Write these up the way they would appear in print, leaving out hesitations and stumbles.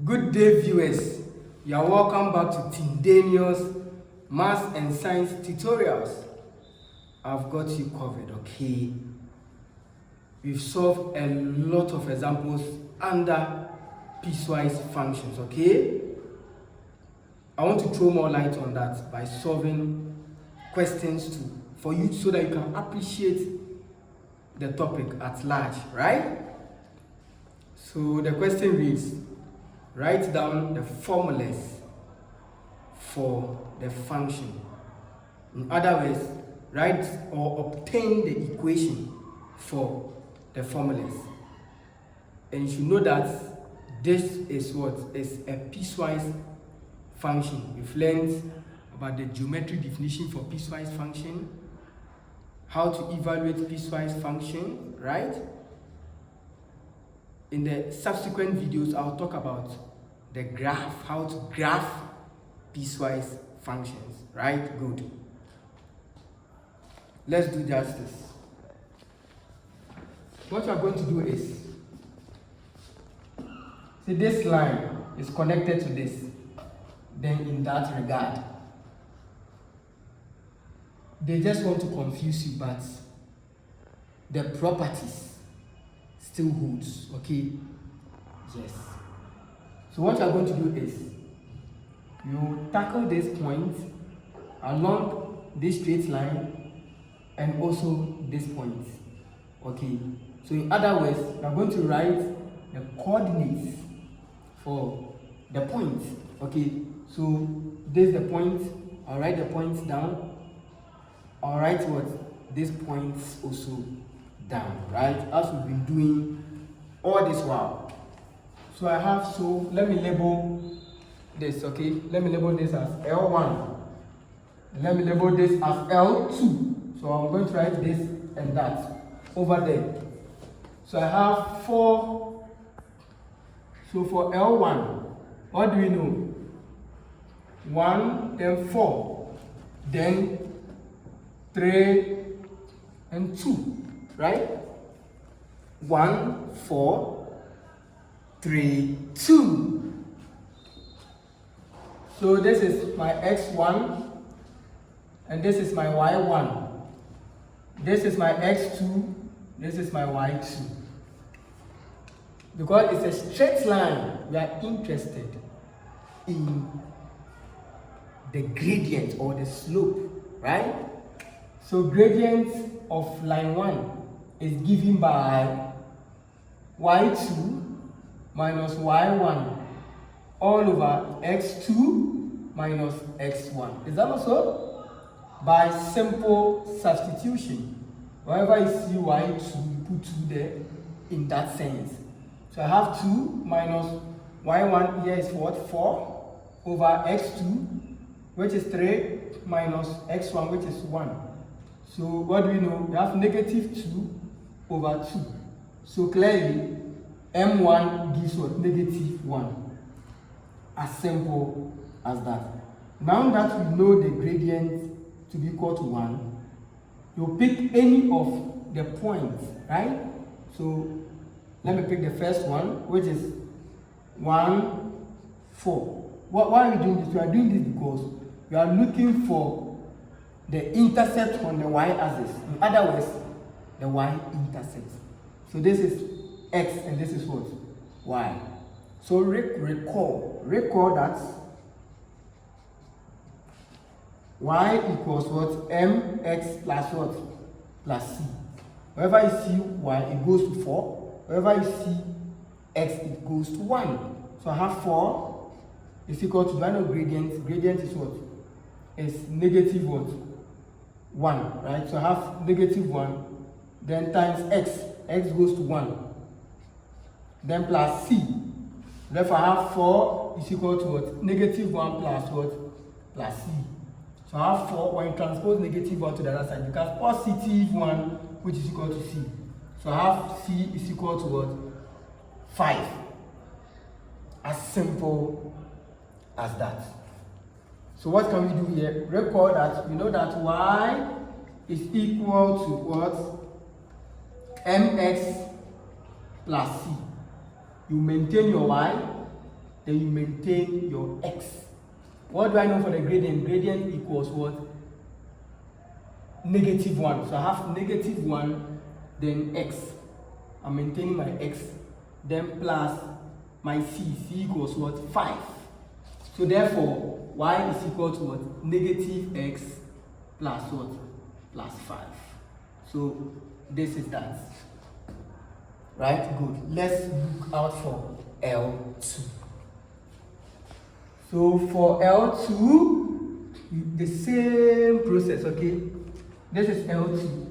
Good day, viewers. You are welcome back to Tindanious Maths and Science tutorials. I've got you covered, okay? We've solved a lot of examples under piecewise functions, okay? I want to throw more light on that by solving questions for you so that you can appreciate the topic at large, right? So the question reads, write down the formulas for the function. In other words, write or obtain the equation for the formulas. And you should know that this is what is a piecewise function. We've learned about the geometric definition for piecewise function, how to evaluate piecewise function, right? In the subsequent videos, I'll talk about the graph, how to graph piecewise functions, right? Good. Let's do justice. What we're going to do is, see, this line is connected to this. Then in that regard, they just want to confuse you, but the properties still holds, okay? Yes. So what you are going to do is, you tackle this point along this straight line and also this point, okay? So in other words, you are going to write the coordinates for the point, okay? So this is the point. I'll write the points down. I'll write what? These points also down, right? As we've been doing all this while. So I have, so let me label this, okay? Let me label this as L1. Let me label this as L2. So I'm going to write this and that over there. So I have 4. So for L1, what do we know? 1, then 4, then 3, and 2. Right? 1, 4, 3, 2. So this is my x1 and this is my y1. This is my x2, this is my y2. Because it's a straight line, we are interested in the gradient or the slope, right? So gradient of line 1 is given by y2 minus y1 all over x2 minus x1. Is that also? By simple substitution. Wherever you see y2, you put 2 there in that sense. So I have 2 minus y1 here is what? 4 over x2, which is 3 minus x1, which is 1. So what do we know? We have negative 2 over 2. So clearly, m1 gives what? Negative 1. As simple as that. Now that we know the gradient to be equal to 1, you pick any of the points, right? So let me pick the first one, which is 1, 4. Why are we doing this? We are doing this because we are looking for the intercept on the y-axis. In other words, the y-intercept. So this is x and this is what? Y. So recall that y equals what? Mx plus what? Plus c. Wherever you see y, it goes to 4. Wherever you see x, it goes to 1. So I have 4 is equal to, do I know gradient? Gradient is what? It's negative what? 1, right? So I have negative 1, then times x. X goes to 1. Then plus c. Therefore I have 4 is equal to what? Negative 1 plus what? Plus c. So I have 4, when you transpose negative 1 to the other side, because positive 1, which is equal to c. So I have c is equal to what? 5. As simple as that. So what can we do here? Record that we know that y is equal to what? Mx plus c. You maintain your y, then you maintain your x. What do I know for the gradient? Gradient equals what? -1. So I have -1, then x. I'm maintaining my x, then plus my c. C equals what? 5. So therefore, y is equal to what? -x plus what? Plus 5. So this is that. Right? Good. Let's look out for L2. So for L2, the same process, okay? This is L2.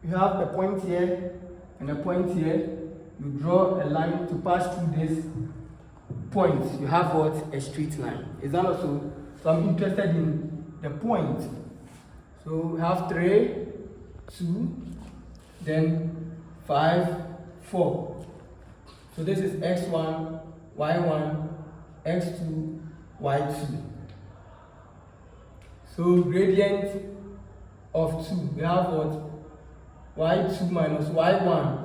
You have a point here and a point here. You draw a line to pass through this point. You have what? A straight line. Is that also? So I'm interested in the point. So we have 3, 2, then 5, 4. So this is x1, y1, x2, y2. So gradient of 2, we have what? y2 minus y1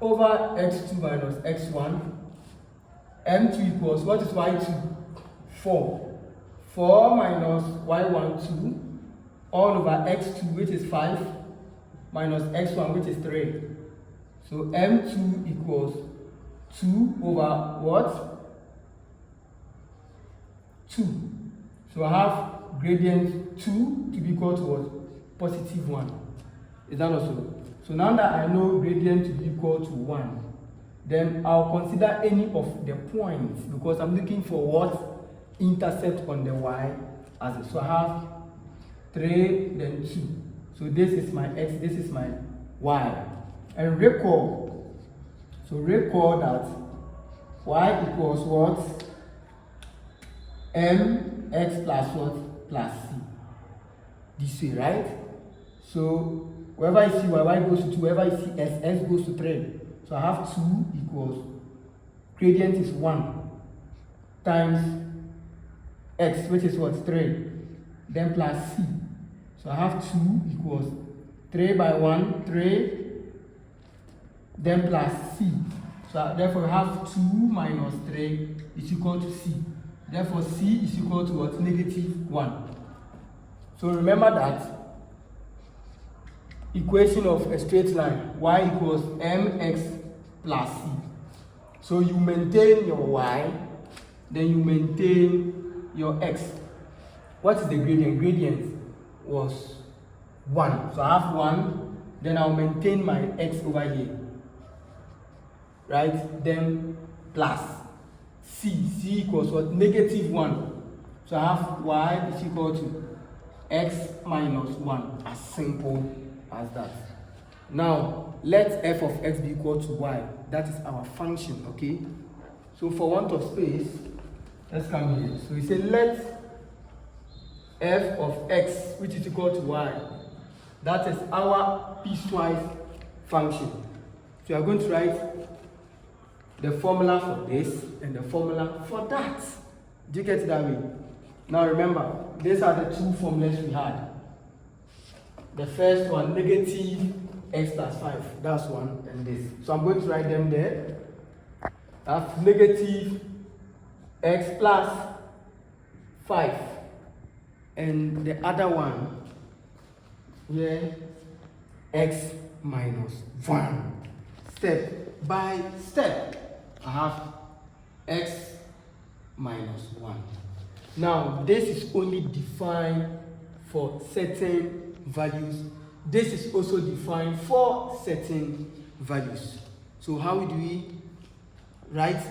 over x2 minus x1. m2 equals, what is y2? 4. 4 minus y1, 2, all over x2, which is 5, minus x1, which is 3. So m2 equals 2 over what? 2. So I have gradient 2 to be equal to what? +1. Is that also? So now that I know gradient to be equal to 1, then I'll consider any of the points because I'm looking for what? Intercept on the y-axis. So I have 3, then 2. So this is my x, this is my y. And recall that y equals what? mx plus what? Plus c. This way, right? So wherever I see y goes to 2, wherever I see s goes to 3. So I have 2 equals, gradient is 1 times x, which is what? 3. Then plus c. So I have 2 equals 3 by 1, 3, then plus c. So therefore I have 2 minus 3 is equal to c. Therefore c is equal to what? -1. So remember that equation of a straight line, y equals mx plus c. So you maintain your y, then you maintain your x. What is the gradient? Gradient was 1. So I have 1, then I'll maintain my x over here. Right? Then plus c. C equals what? -1. So I have y is equal to x minus 1. As simple as that. Now, let f of x be equal to y. That is our function, okay? So for want of space, let's come here. So we say let f of x, which is equal to y. That is our piecewise function. So we are going to write the formula for this and the formula for that. Do you get it that way? Now remember, these are the two formulas we had. The first one, -x plus 5. That's one, and this. So I'm going to write them there. That's -x plus 5. And the other one, here, x minus 1. Step by step, I have x minus 1. Now, this is only defined for certain values. This is also defined for certain values. So how do we write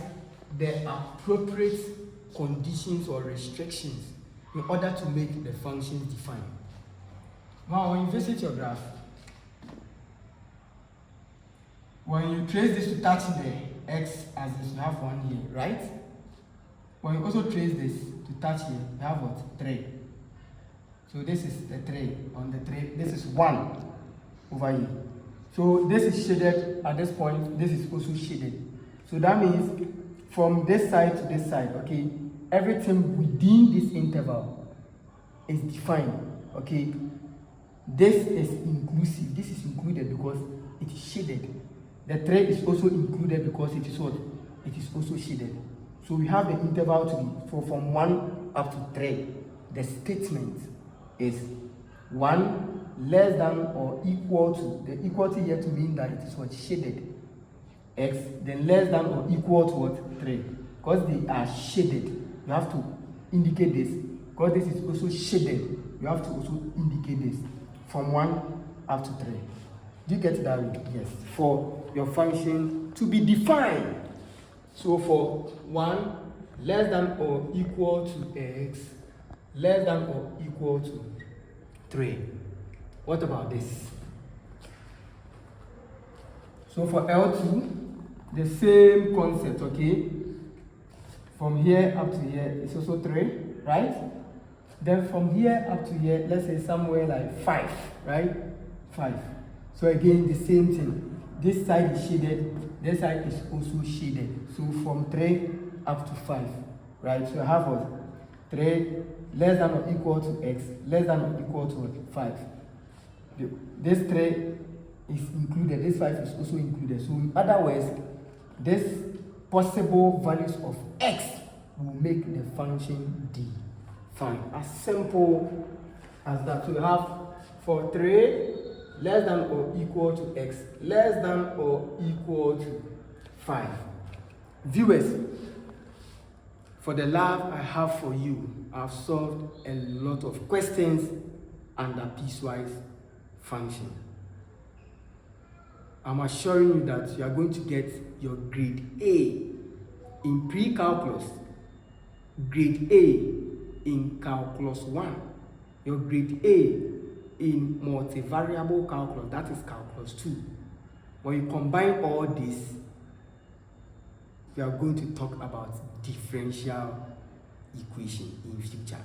the appropriate conditions or restrictions in order to make the functions defined? Now, when you visit your graph, when you trace this to touch the x-axis, you have 1 here, right? When you also trace this to touch here, you have what? 3. So this is the 3 on the 3. This is 1 over here. So this is shaded at this point. This is also shaded. So that means from this side to this side, okay, everything within this interval is defined, okay. This is inclusive. This is included because it is shaded. The 3 is also included because it is what? it is also shaded. So we have the interval to be from 1 up to 3. The statement is 1 less than or equal to, the equal to here to mean that it is what shaded, x, then less than or equal to what, 3. Because they are shaded, you have to indicate this. Because this is also shaded, you have to also indicate this from 1 up to 3. Do you get that? Yes. For your function to be defined. So for 1 less than or equal to x, less than or equal to 3. What about this? So for L2, the same concept, okay? From here up to here, it's also 3, right? Then from here up to here, let's say somewhere like 5, right? 5. So again, the same thing. This side is shaded, this side is also shaded. So from 3 up to 5, right? So I have what? 3 less than or equal to x, less than or equal to 5. This 3 is included, this 5 is also included. So in other words, this possible values of x will make the function d. Fine. As simple as that. So you have for 3 less than or equal to x, less than or equal to 5. Viewers, for the love I have for you, I've solved a lot of questions under piecewise function. I'm assuring you that you are going to get your grade A in pre-calculus, grade A in calculus 1, your grade A in multivariable calculus, that is calculus 2. When you combine all this, we are going to talk about differential equation in future.